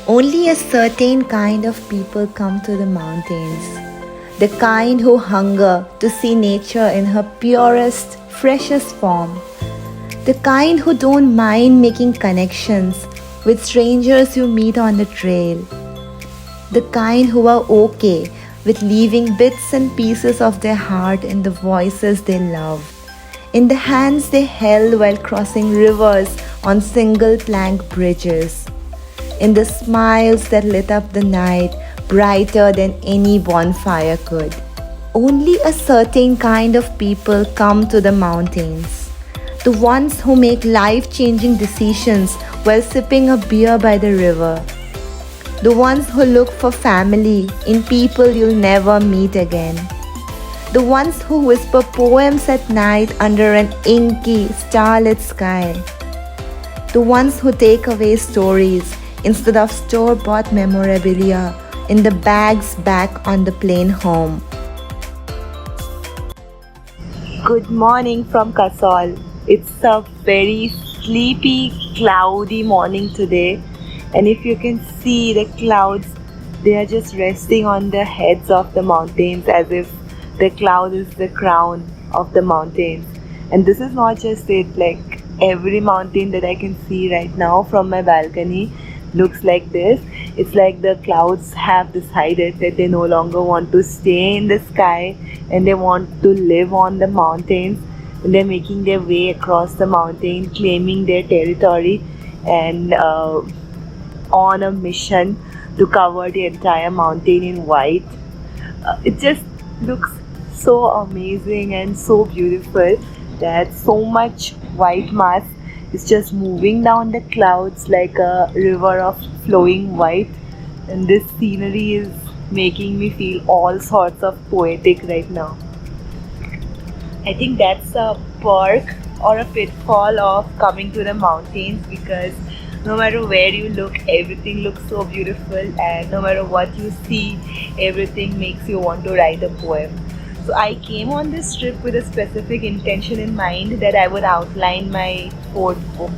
Only a certain kind of people come to the mountains. The kind who hunger to see nature in her purest, freshest form. The kind who don't mind making connections with strangers you meet on the trail. The kind who are okay with leaving bits and pieces of their heart in the voices they love, in the hands they held while crossing rivers on single plank bridges, in the smiles that lit up the night brighter than any bonfire could. Only a certain kind of people come to the mountains. The ones who make life-changing decisions while sipping a beer by the river. The ones who look for family in people you'll never meet again. The ones who whisper poems at night under an inky, starlit sky. The ones who take away stories instead of store-bought memorabilia in the bags back on the plane home. Good morning from Kasol. It's a very sleepy, cloudy morning today. And if you can see the clouds, they are just resting on the heads of the mountains as if the cloud is the crown of the mountains. And this is not just it, like every mountain that I can see right now from my balcony looks like this. It's like the clouds have decided that they no longer want to stay in the sky and they want to live on the mountains. And they're making their way across the mountain, claiming their territory and on a mission to cover the entire mountain in white. It just looks so amazing and so beautiful that so much white mass is just moving down the clouds like a river of flowing white, and this scenery is making me feel all sorts of poetic right now. I think that's a perk or a pitfall of coming to the mountains, because no matter where you look, everything looks so beautiful, and no matter what you see, everything makes you want to write a poem. So I came on this trip with a specific intention in mind, that I would outline my fourth book,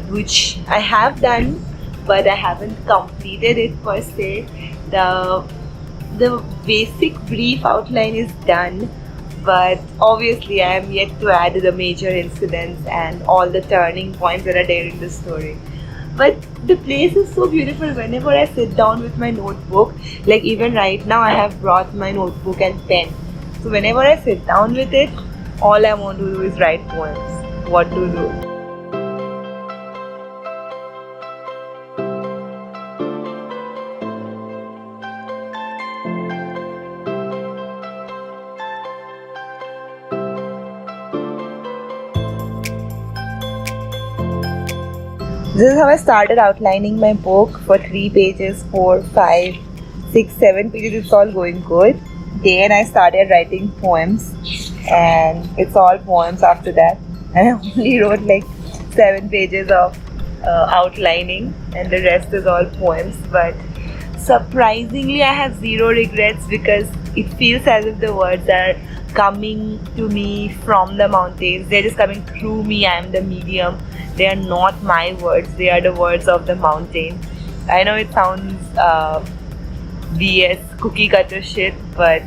which I have done, but I haven't completed it per se. The basic brief outline is done, but obviously I am yet to add the major incidents and all the turning points that are there in the story. But the place is so beautiful whenever I sit down with my notebook. Like even right now I have brought my notebook and pen. So whenever I sit down with it, all I want to do is write poems. What to do? This is how I started outlining my book for 3 pages, 4, 5, 6, 7 pages. It's all going good. Then I started writing poems, and it's all poems after that. And I only wrote like 7 pages of outlining, and the rest is all poems. But surprisingly, I have zero regrets, because it feels as if the words are coming to me from the mountains. They're just coming through me. I am the medium. They are not my words. They are the words of the mountain. I know it sounds BS, cookie cutter shit, but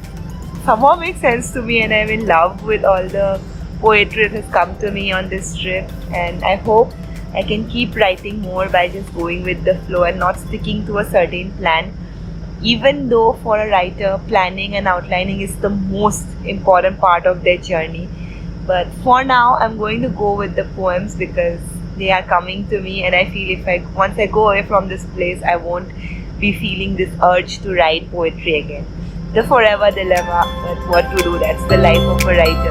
somehow makes sense to me, and I'm in love with all the poetry that has come to me on this trip. And I hope I can keep writing more by just going with the flow and not sticking to a certain plan. Even though for a writer, planning and outlining is the most important part of their journey. But for now, I'm going to go with the poems because they are coming to me, and I feel once I go away from this place, I won't be feeling this urge to write poetry again. The forever dilemma, but what to do, that's the life of a writer.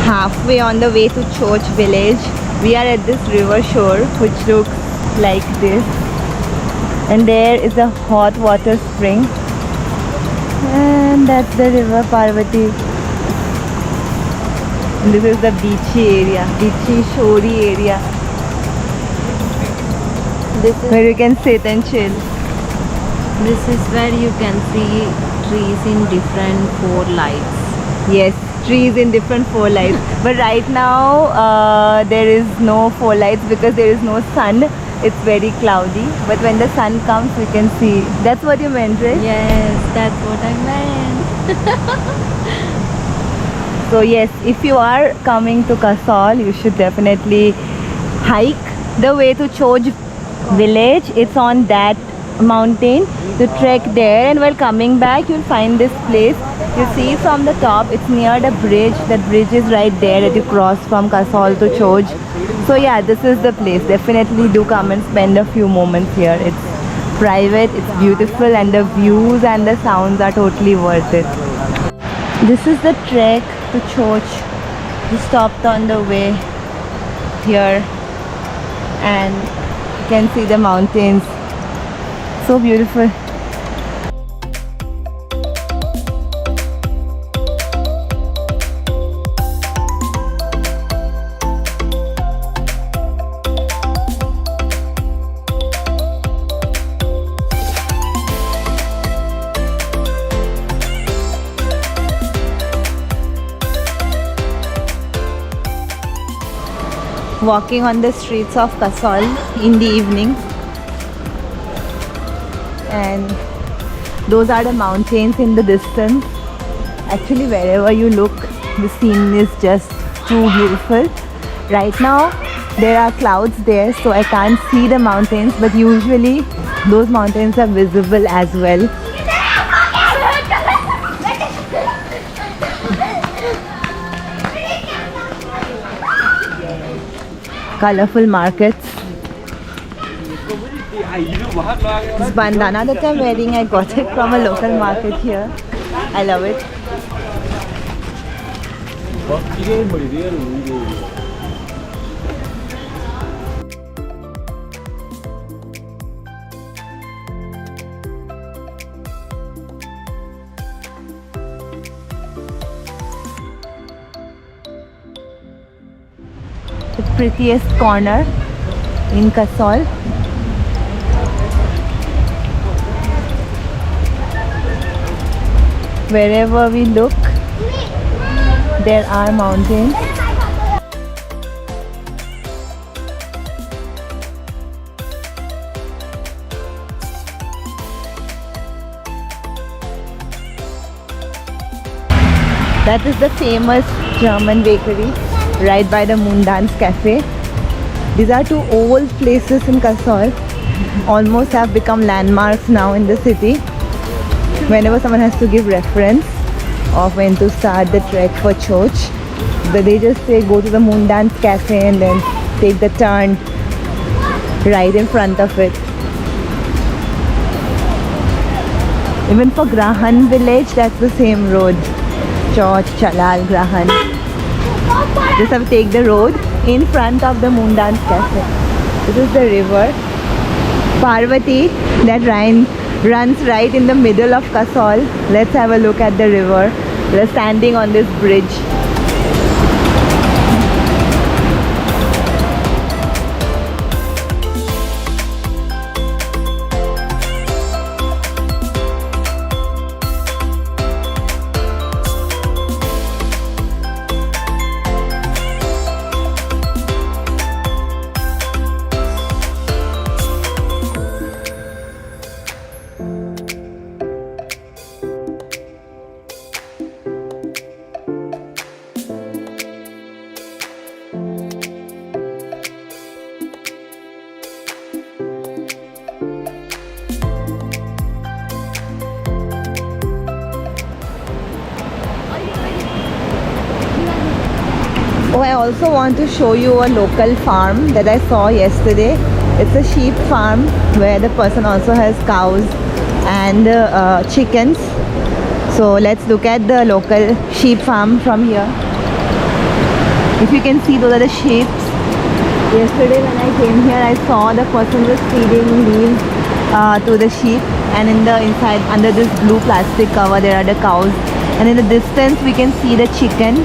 Halfway on the way to Choch village, we are at this river shore which looks like this, and there is a hot water spring, and that's the river Parvati. And this is the beachy area, beachy shorey area. This is where you can sit and chill. This is where you can see trees in different four lights. Yes, trees in different four lights. But right now there is no four lights because there is no sun. It's very cloudy. But when the sun comes, we can see. That's what you meant, right? Yes, that's what I meant. So yes, if you are coming to Kasol, you should definitely hike the way to Choj village. It's on that mountain. To trek there, and while coming back, you'll find this place. You see from the top, it's near the bridge. That bridge is right there that you cross from Kasol to Choj. So yeah, this is the place. Definitely do come and spend a few moments here. It's private, it's beautiful, and the views and the sounds are totally worth it. This is the trek to Choj. We stopped on the way here and you can see the mountains. So beautiful. Walking on the streets of Kasol in the evening, and those are the mountains in the distance. Actually, wherever you look, the scene is just too beautiful. Right now there are clouds there, so I can't see the mountains, but usually those mountains are visible as well. Colorful markets. This bandana that I'm wearing, I got it from a local market here. I love it. The prettiest corner in Kasol. Wherever we look, there are mountains. That is the famous German bakery right by the Moondance Cafe. These are two old places in Kasol. Almost have become landmarks now in the city. Whenever someone has to give reference of when to start the trek for Choj, they just say go to the Moondance Cafe and then take the turn right in front of it. Even for Grahan village, that's the same road. Choj, Chalal, Grahan. Just have to take the road in front of the Moondance Cafe. This is the river Parvati that runs right in the middle of Kasol. Let's have a look at the river. We're standing on this bridge. Oh, I also want to show you a local farm that I saw yesterday. It's a sheep farm where the person also has cows and chickens. So let's look at the local sheep farm from here. If you can see, those are the sheep. Yesterday when I came here, I saw the person was feeding leaves to the sheep, and in the inside under this blue plastic cover there are the cows, and in the distance we can see the chicken.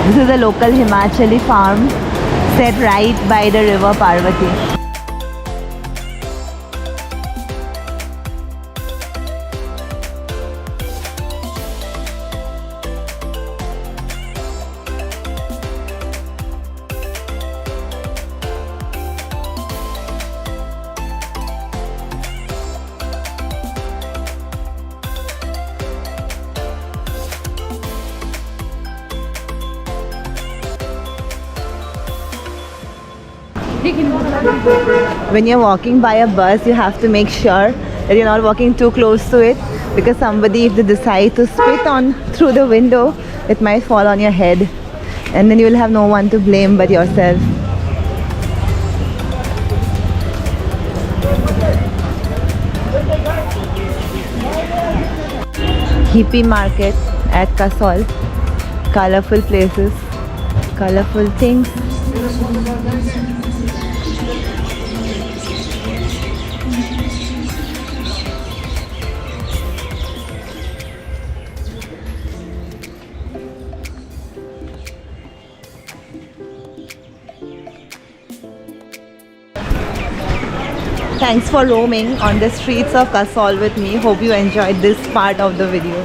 This is a local Himachali farm set right by the river Parvati. When you're walking by a bus, you have to make sure that you're not walking too close to it, because somebody, if they decide to spit on through the window, it might fall on your head, and then you will have no one to blame but yourself. Hippie market at Kasol. Colorful places, colorful things. Thanks for roaming on the streets of Kasol with me. Hope you enjoyed this part of the video.